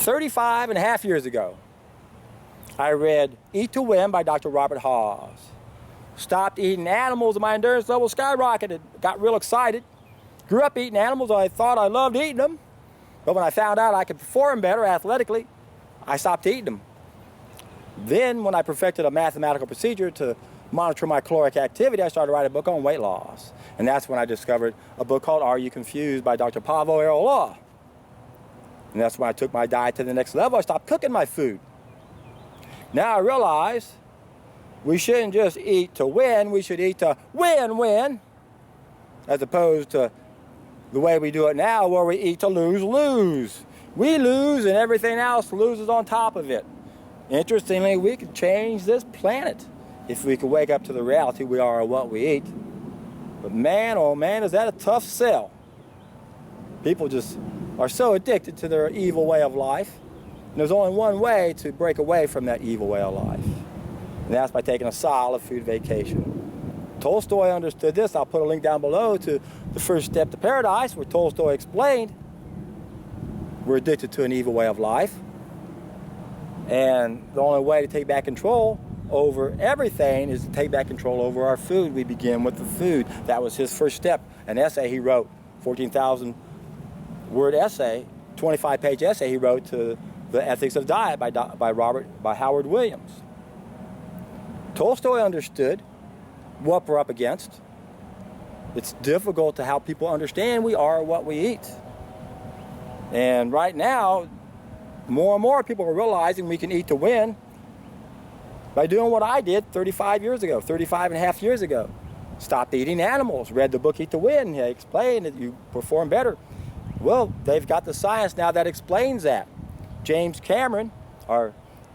35 and a half years ago, I read Eat to Win by Dr. Robert Haas. Stopped eating animals and my endurance level skyrocketed. Got real excited. Grew up eating animals. I thought I loved eating them. But when I found out I could perform better athletically, I stopped eating them. Then when I perfected a mathematical procedure to monitor my caloric activity, I started writing a book on weight loss. And that's when I discovered a book called Are You Confused by Dr. Paavo Airola. And that's when I took my diet to the next level. I stopped cooking my food. Now I realize we shouldn't just eat to win, we should eat to win-win, as opposed to the way we do it now where we eat to lose-lose. We lose and everything else loses on top of it. Interestingly, we could change this planet if we could wake up to the reality we are what we eat. But man, oh man, is that a tough sell. People just are so addicted to their evil way of life. And there's only one way to break away from that evil way of life. And that's by taking a solid food vacation. Tolstoy understood this. I'll put a link down below to The First Step to Paradise, where Tolstoy explained we're addicted to an evil way of life. And the only way to take back control over everything is to take back control over our food. We begin with the food. That was his first step. An essay he wrote, 14,000 word essay, 25-page essay he wrote to The Ethics of Diet by Howard Williams. Tolstoy understood what we're up against. It's difficult to help people understand we are what we eat. And right now, more and more people are realizing we can eat to win by doing what I did 35 and a half years ago. Stopped eating animals, read the book Eat to Win. He explained that you perform better. Well, they've got the science now that explains that. James Cameron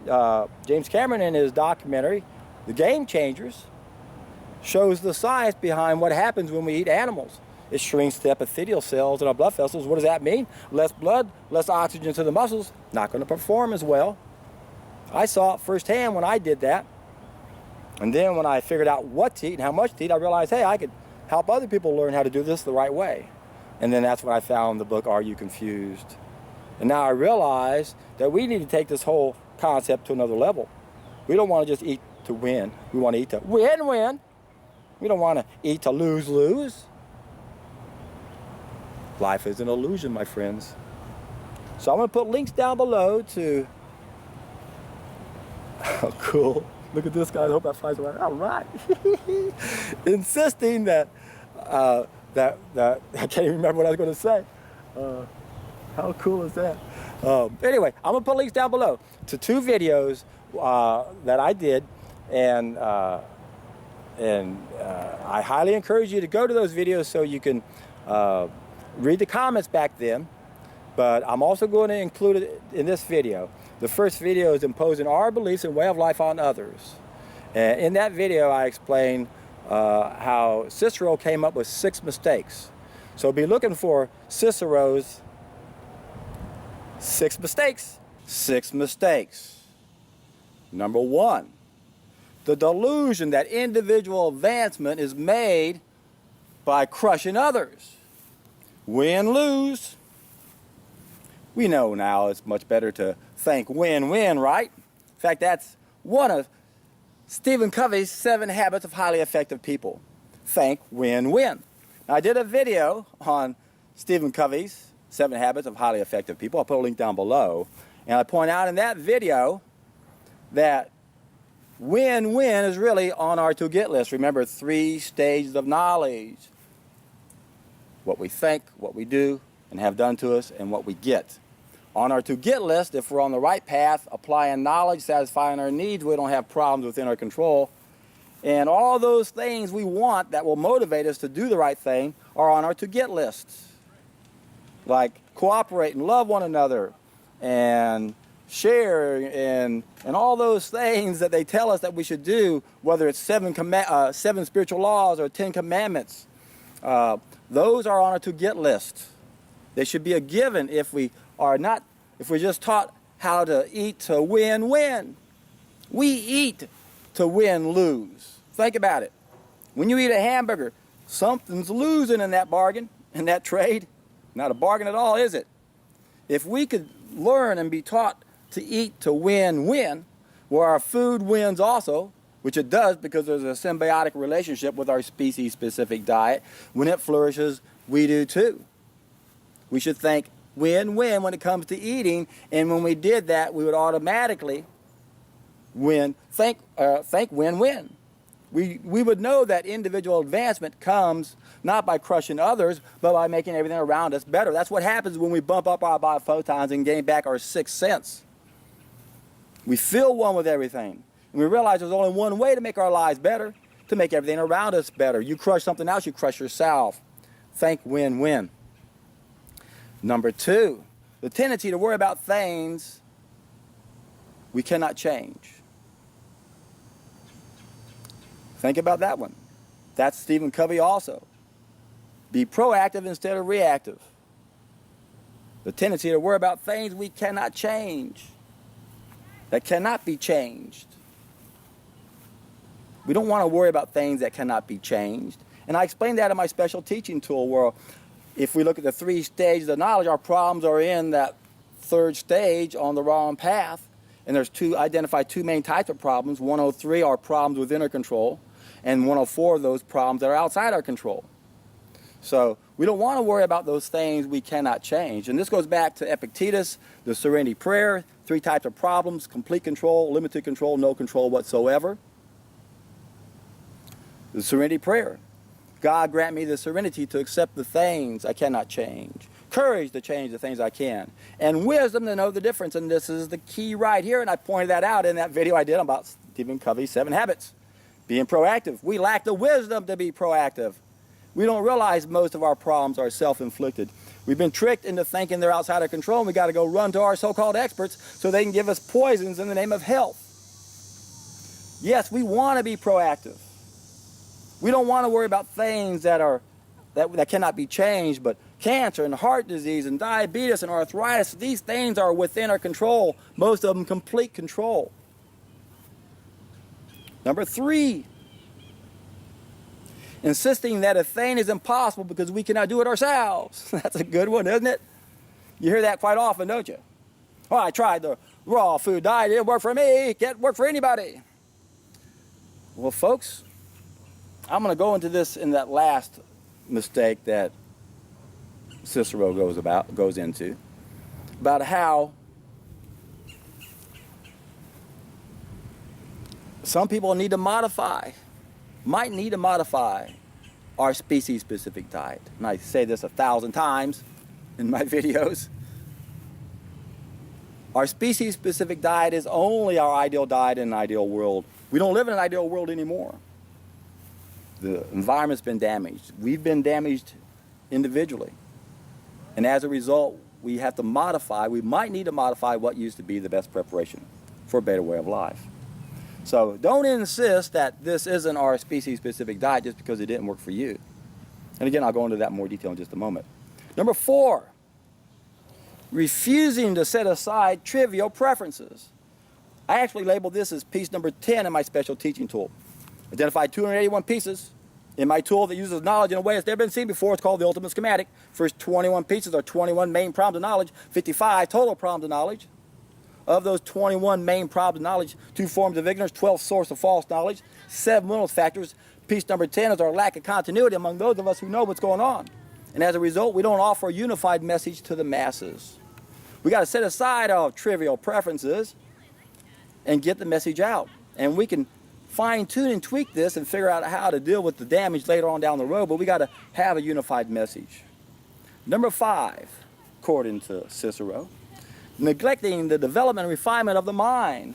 in his documentary, The Game Changers, shows the science behind what happens when we eat animals. It shrinks the epithelial cells in our blood vessels. What does that mean? Less blood, less oxygen to the muscles, not going to perform as well. I saw it firsthand when I did that. And then when I figured out what to eat and how much to eat, I realized, hey, I could help other people learn how to do this the right way. And then that's when I found the book, Are You Confused? And now I realize that we need to take this whole concept to another level. We don't want to just eat to win. We want to eat to win-win. We don't want to eat to lose-lose. Life is an illusion, my friends. So I'm going to put links down below to... Oh, cool. Look at this, guys. I hope that flies around. All right. Insisting that... I can't even remember what I was going to say. How cool is that? Anyway, I'm going to put links down below to 2 videos that I did, and I highly encourage you to go to those videos so you can read the comments back then. But I'm also going to include it in this video. The first video is imposing our beliefs and way of life on others. And in that video, I explain how Cicero came up with 6 mistakes. So be looking for Cicero's 6 mistakes. 6 mistakes. Number 1, the delusion that individual advancement is made by crushing others. Win-lose. We know now it's much better to think win-win, right? In fact, that's one of Stephen Covey's 7 habits of highly effective people. Think win-win. Now, I did a video on Stephen Covey's 7 habits of highly effective people. I'll put a link down below. And I point out in that video that win-win is really on our to-get list. Remember, 3 stages of knowledge. What we think, what we do, and have done to us, and what we get. On our to-get list, if we're on the right path, applying knowledge, satisfying our needs, we don't have problems within our control. And all those things we want that will motivate us to do the right thing are on our to-get lists. Like cooperate and love one another, and share, and all those things that they tell us that we should do, whether it's 7 spiritual laws or 10 commandments. Those are on our to-get list. They should be a given if we're just taught how to eat to win-win. We eat to win-lose. Think about it. When you eat a hamburger, something's losing in that bargain, in that trade. Not a bargain at all, is it? If we could learn and be taught to eat to win, where our food wins also, which it does because there's a symbiotic relationship with our species-specific diet. When it flourishes, we do too. We should think win-win when it comes to eating, and when we did that, we would automatically think win-win. We would know that individual advancement comes not by crushing others, but by making everything around us better. That's what happens when we bump up our biophotons and gain back our sixth sense. We feel one with everything. And we realize there's only one way to make our lives better, to make everything around us better. You crush something else, you crush yourself. Think win-win. Number 2, the tendency to worry about things we cannot change. Think about that one. That's Stephen Covey also. Be proactive instead of reactive. The tendency to worry about things we cannot change, that cannot be changed. We don't want to worry about things that cannot be changed. And I explained that in my special teaching tool, where if we look at the 3 stages of knowledge, our problems are in that 3rd stage on the wrong path. And there's identified 2 main types of problems. 103 are problems within our control, and 104 are those problems that are outside our control. So we don't want to worry about those things we cannot change. And this goes back to Epictetus, the Serenity Prayer, 3 types of problems: complete control, limited control, no control whatsoever. The Serenity Prayer. God grant me the serenity to accept the things I cannot change, courage to change the things I can, and wisdom to know the difference. And this is the key right here, and I pointed that out in that video I did about Stephen Covey's 7 Habits. Being proactive. We lack the wisdom to be proactive. We don't realize most of our problems are self-inflicted. We've been tricked into thinking they're outside our control, and we got to go run to our so-called experts so they can give us poisons in the name of health. Yes, we want to be proactive. We don't want to worry about things that cannot be changed, but cancer and heart disease and diabetes and arthritis, these things are within our control, most of them complete control. Number 3, insisting that a thing is impossible because we cannot do it ourselves. That's a good one, isn't it? You hear that quite often, don't you? Oh, I tried the raw food diet, it didn't work for me, it can't work for anybody. Well, folks, I'm going to go into this in that last mistake that Cicero goes into, about how some people might need to modify our species-specific diet. And I say this 1,000 times in my videos. Our species-specific diet is only our ideal diet in an ideal world. We don't live in an ideal world anymore. The environment's been damaged. We've been damaged individually. And as a result, we might need to modify what used to be the best preparation for a better way of life. So don't insist that this isn't our species-specific diet just because it didn't work for you. And again, I'll go into that in more detail in just a moment. Number 4, refusing to set aside trivial preferences. I actually labeled this as piece number 10 in my special teaching tool. Identified 281 pieces in my tool that uses knowledge in a way that's never been seen before. It's called the Ultimate Schematic. First 21 pieces are 21 main problems of knowledge, 55 total problems of knowledge. Of those 21 main problems of knowledge, 2 forms of ignorance, 12 source of false knowledge, 7 mental factors. Piece number 10 is our lack of continuity among those of us who know what's going on. And as a result, we don't offer a unified message to the masses. We got to set aside our trivial preferences and get the message out. And we can fine-tune and tweak this and figure out how to deal with the damage later on down the road, but we got to have a unified message. Number 5, according to Cicero, neglecting the development and refinement of the mind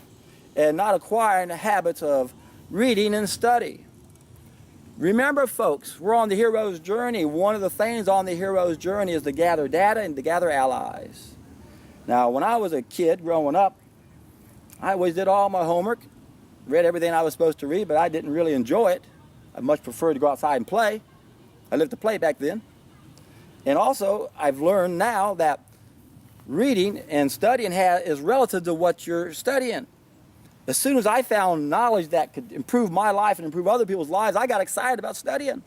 and not acquiring the habits of reading and study. Remember, folks, we're on the hero's journey. One of the things on the hero's journey is to gather data and to gather allies. Now, when I was a kid growing up, I always did all my homework, read everything I was supposed to read, but I didn't really enjoy it. I much preferred to go outside and play. I lived to play back then. And also, I've learned now that reading and studying is relative to what you're studying. As soon as I found knowledge that could improve my life and improve other people's lives, I got excited about studying.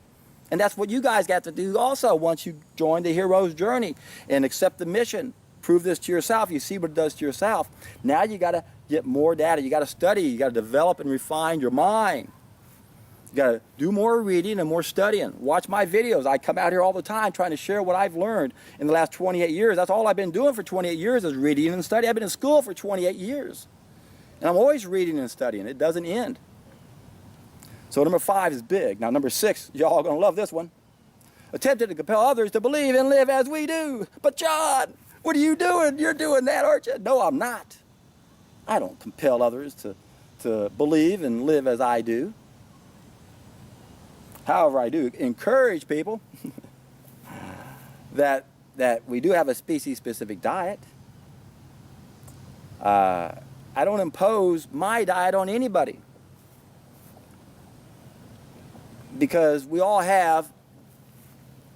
And that's what you guys got to do also once you join the hero's journey and accept the mission prove this to yourself. You see what it does to yourself. Now you got to get more data. You got to study. You got to develop and refine your mind. You got to do more reading and more studying. Watch my videos. I come out here all the time trying to share what I've learned in the last 28 years. That's all I've been doing for 28 years is reading and studying. I've been in school for 28 years. And I'm always reading and studying. It doesn't end. So number 5 is big. Now number 6, y'all are going to love this one. Attempted to compel others to believe and live as we do. But John, what are you doing? You're doing that, aren't you? No, I'm not. I don't compel others to believe and live as I do. However, I do encourage people that we do have a species-specific diet. I don't impose my diet on anybody because we all have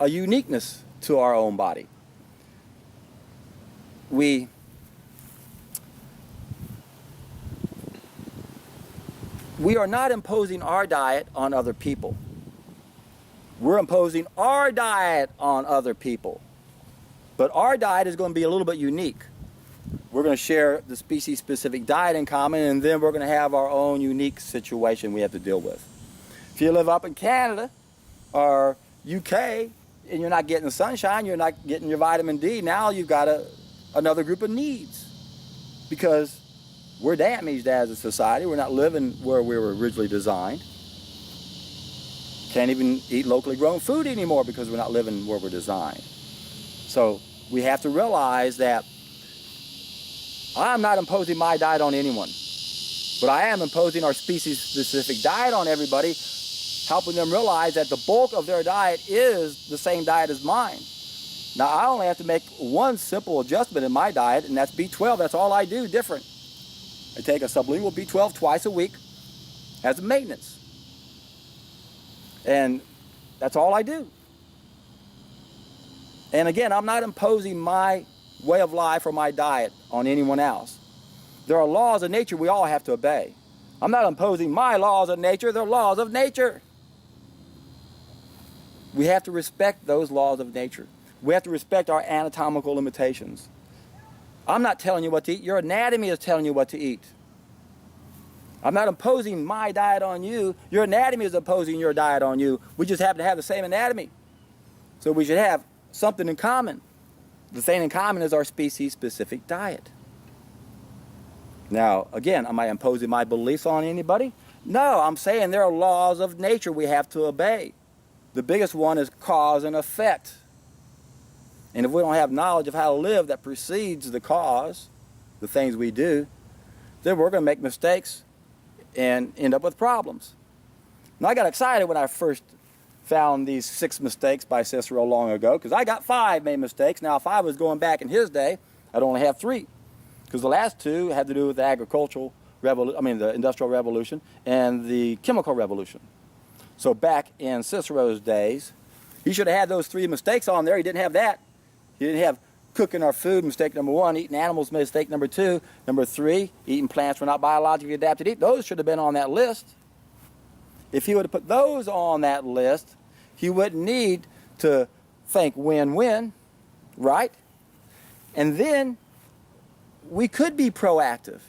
a uniqueness to our own body. We are not imposing our diet on other people. We're imposing our diet on other people. But our diet is going to be a little bit unique. We're going to share the species-specific diet in common, and then we're going to have our own unique situation we have to deal with. If you live up in Canada or UK and you're not getting the sunshine, you're not getting your vitamin D, now you've got another group of needs because we're damaged as a society. We're not living where we were originally designed. Can't even eat locally grown food anymore because we're not living where we're designed. So we have to realize that I'm not imposing my diet on anyone, but I am imposing our species-specific diet on everybody, helping them realize that the bulk of their diet is the same diet as mine. Now, I only have to make one simple adjustment in my diet, and that's B12. That's all I do different. I take a sublingual B12 twice a week as a maintenance. And that's all I do. And again, I'm not imposing my way of life or my diet on anyone else. There are laws of nature we all have to obey. I'm not imposing my laws of nature, they're laws of nature. We have to respect those laws of nature. We have to respect our anatomical limitations. I'm not telling you what to eat, your anatomy is telling you what to eat. I'm not imposing my diet on you, your anatomy is imposing your diet on you. We just happen to have the same anatomy. So we should have something in common. The thing in common is our species-specific diet. Now, again, am I imposing my beliefs on anybody? No, I'm saying there are laws of nature we have to obey. The biggest one is cause and effect. And if we don't have knowledge of how to live that precedes the cause, the things we do, then we're going to make mistakes and end up with problems. And I got excited when I first found these 6 mistakes by Cicero long ago, because I got 5 main mistakes. Now, if I was going back in his day, I'd only have 3, because the last 2 had to do with the the Industrial Revolution and the Chemical Revolution. So back in Cicero's days, he should have had those 3 mistakes on there. He didn't have that. He didn't have cooking our food, mistake number 1, eating animals, mistake number 2, number 3, eating plants we're not biologically adapted to eat. Those should have been on that list. If he would have put those on that list, he wouldn't need to think win-win, right? And then we could be proactive.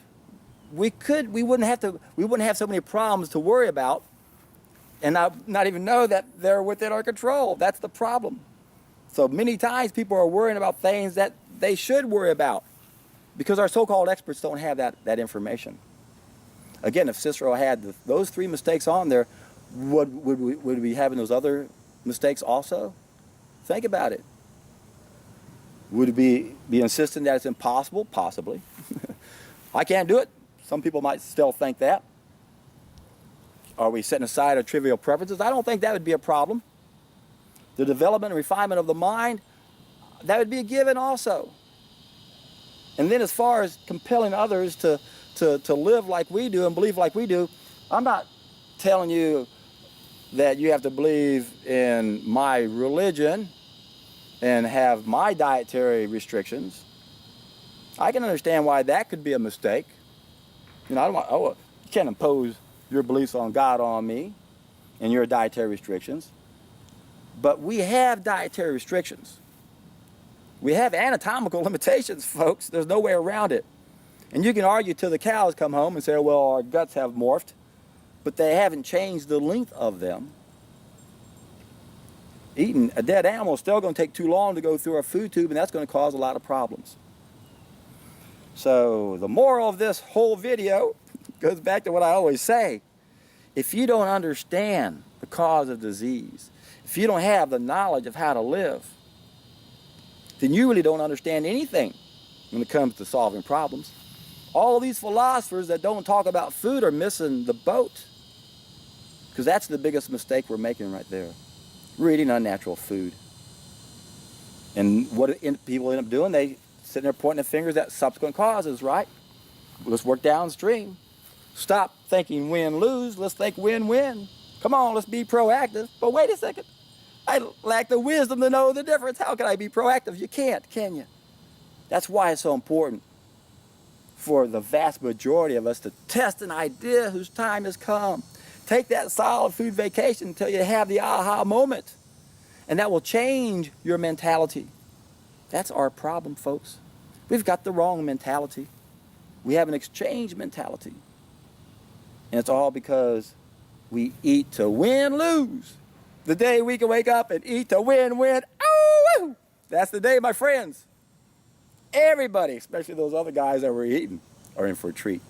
We wouldn't have so many problems to worry about and not even know that they're within our control. That's the problem. So many times people are worrying about things that they should worry about because our so-called experts don't have that information. Again, if Cicero had those 3 mistakes on there, would we be having those other mistakes also? Think about it. Would it be insisting that it's impossible? Possibly. I can't do it. Some people might still think that. Are we setting aside our trivial preferences? I don't think that would be a problem. The development and refinement of the mind, that would be a given also. And then as far as compelling others to live like we do and believe like we do, I'm not telling you that you have to believe in my religion and have my dietary restrictions. I can understand why that could be a mistake. You know, you can't impose your beliefs on God on me and your dietary restrictions. But we have dietary restrictions. We have anatomical limitations, folks. There's no way around it. And you can argue till the cows come home and say, well, our guts have morphed, but they haven't changed the length of them. Eating a dead animal is still going to take too long to go through our food tube, and that's going to cause a lot of problems. So the moral of this whole video goes back to what I always say. If you don't understand the cause of disease, if you don't have the knowledge of how to live, then you really don't understand anything when it comes to solving problems. All these philosophers that don't talk about food are missing the boat, because that's the biggest mistake we're making right there. We're eating unnatural food. And what people end up doing, they sitting there pointing their fingers at subsequent causes, right? Let's work downstream. Stop thinking win-lose. Let's think win-win. Come on, let's be proactive. But wait a second. I lack the wisdom to know the difference. How can I be proactive? You can't, can you? That's why it's so important for the vast majority of us to test an idea whose time has come. Take that solid food vacation until you have the aha moment. And that will change your mentality. That's our problem, folks. We've got the wrong mentality. We have an exchange mentality. And it's all because we eat to win-lose. The day we can wake up and eat to win-win, oh, that's the day, my friends. Everybody, especially those other guys that were eating, are in for a treat.